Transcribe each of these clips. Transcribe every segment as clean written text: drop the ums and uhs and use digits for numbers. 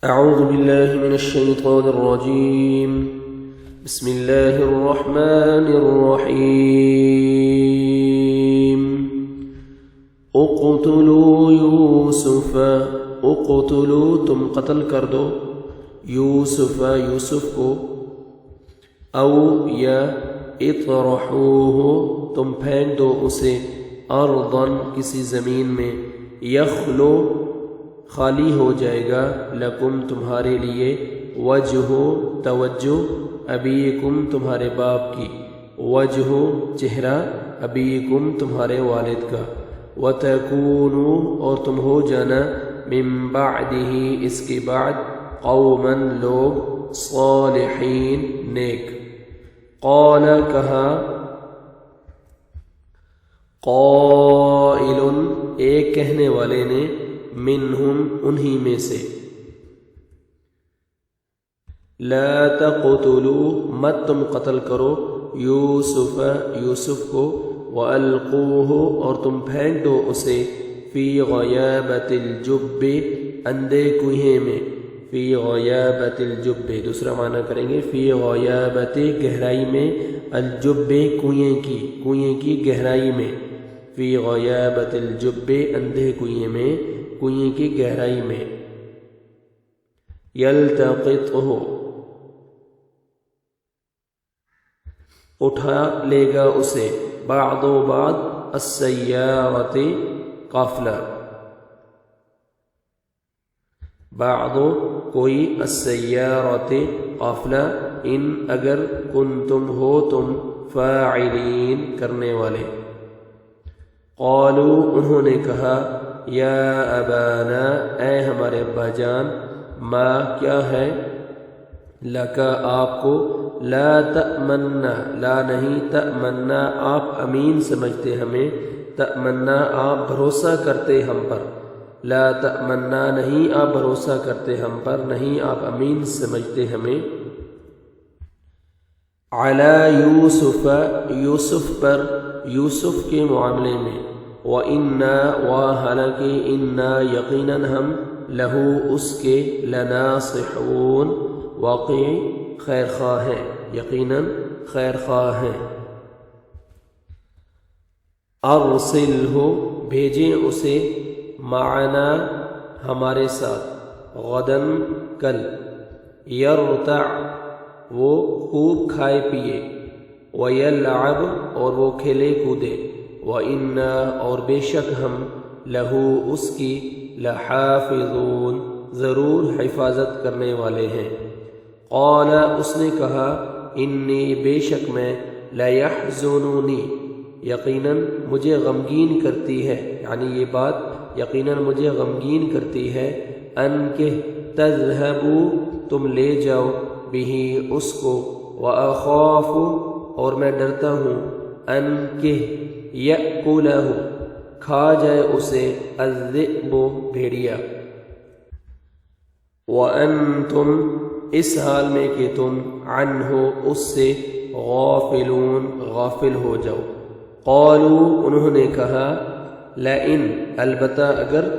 أعوذ بالله من الشيطان الرجيم بسم الله الرحمن الرحيم اقتلوا یوسف اقتلوا تم قتل کر دو یوسف کو او یا اطرحوه تم پھینک دو اسے ارضاً کسی زمین میں یخلو خالی ہو جائے گا لکم تمہارے لیے وجہ توجہ ابیکم تمہارے باپ کی وجہ چہرہ ابیکم تمہارے والد کا وتکونوا اور تم ہو جانا من بعدہ اس کے بعد قوما لوگ صالحین نیک قال کہا قائل ایک کہنے والے نے منہم انہی میں سے لا تقتلوا مت تم قتل کرو یوسف کو وَأَلْقُوهُ اور تم پھینک دو اسے فی غیابت الجب اندھے کنویں میں فی غیابت الجب دوسرا معنی کریں گے فی غیابت گہرائی میں الجب کنویں کی گہرائی میں فی غیابت الجب اندھے کنویں میں کنویں کی گہرائی میں یلتقطہ اٹھا لے گا اسے بعض السیارۃ قافلہ بعض کوئی السیارۃ قافلہ ان اگر کنتم ہو تم فاعلین کرنے والے قالوا انہوں نے کہا یا ابانا اے ہمارے ابا جان ما کیا ہے لکا آپ کو لا تأمنا لا نہیں تأمنا آپ امین سمجھتے ہمیں تأمنا آپ بھروسہ کرتے ہم پر لا تأمنا نہیں آپ بھروسہ کرتے ہم پر نہیں آپ امین سمجھتے ہمیں علی یوسف پر یوسف کے معاملے میں وَإِنَّا وَحَلَكِ إِنَّا یقیناً ہم لہو اس کے لناصحون واقعی خیر خواہ ہیں یقیناً خیر خواہ ہیں ارسلہ بھیجیں اسے معنا ہمارے ساتھ غداً کل یرتع وہ خوب کھائے پیے ویلعب اور وہ کھیلے کودے وَإِنَّا اور بے شک ہم لہو اس کی لحافظون ضرور حفاظت کرنے والے ہیں قال اس نے کہا انی بے شک میں لیحزننی یقیناً مجھے غمگین کرتی ہے یعنی یہ بات یقیناً مجھے غمگین کرتی ہے ان کہ تذہبوا تم لے جاؤ بہ اس کو واخاف اور میں ڈرتا ہوں ان کہ یأکلہ کھا جائے اسے الذئب بھیڑیا وانتم اس حال میں کہ تم عنہ اس سے غافلون غافل ہو جاؤ قالوا انہوں نے کہا لئن البتہ اگر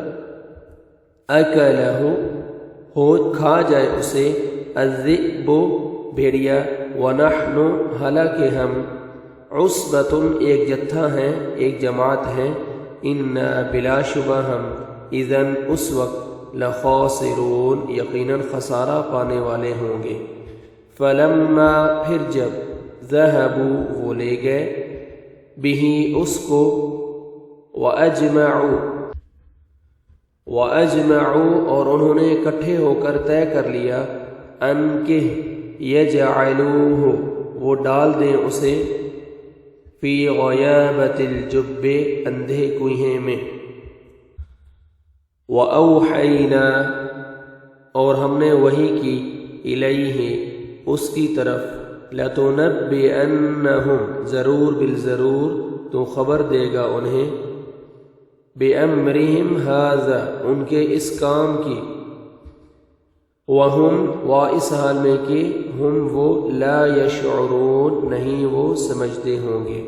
اکلہ ہو کھا جائے اسے الذئب بھیڑیا ونحن حالانکہ ہم عصبۃ ایک جتھا ہیں ایک جماعت ہیں انا بلا شبہ ہم اذن اس وقت لخاسرون یقیناً خسارہ پانے والے ہوں گے فلما پھر جب ذہبوا وہ لے گئے بہ اس کو وَأَجْمَعُوا اور انہوں نے اکٹھے ہو کر طے کر لیا ان کہ یجعلوہ وہ ڈال دیں اسے فی غیابت الجب اندھے کنویں میں وَأَوْحَيْنَا اور ہم نے وحی کی الیہ اس کی طرف لَتُنَبِّئَنَّهُمْ ضرور بالضرور تو خبر دے گا انہیں بِأَمْرِهِمْ هَذَا ان کے اس کام کی وَهُمْ اس حال میں کہ ہم وہ لا یشعرون نہیں وہ سمجھتے ہوں گے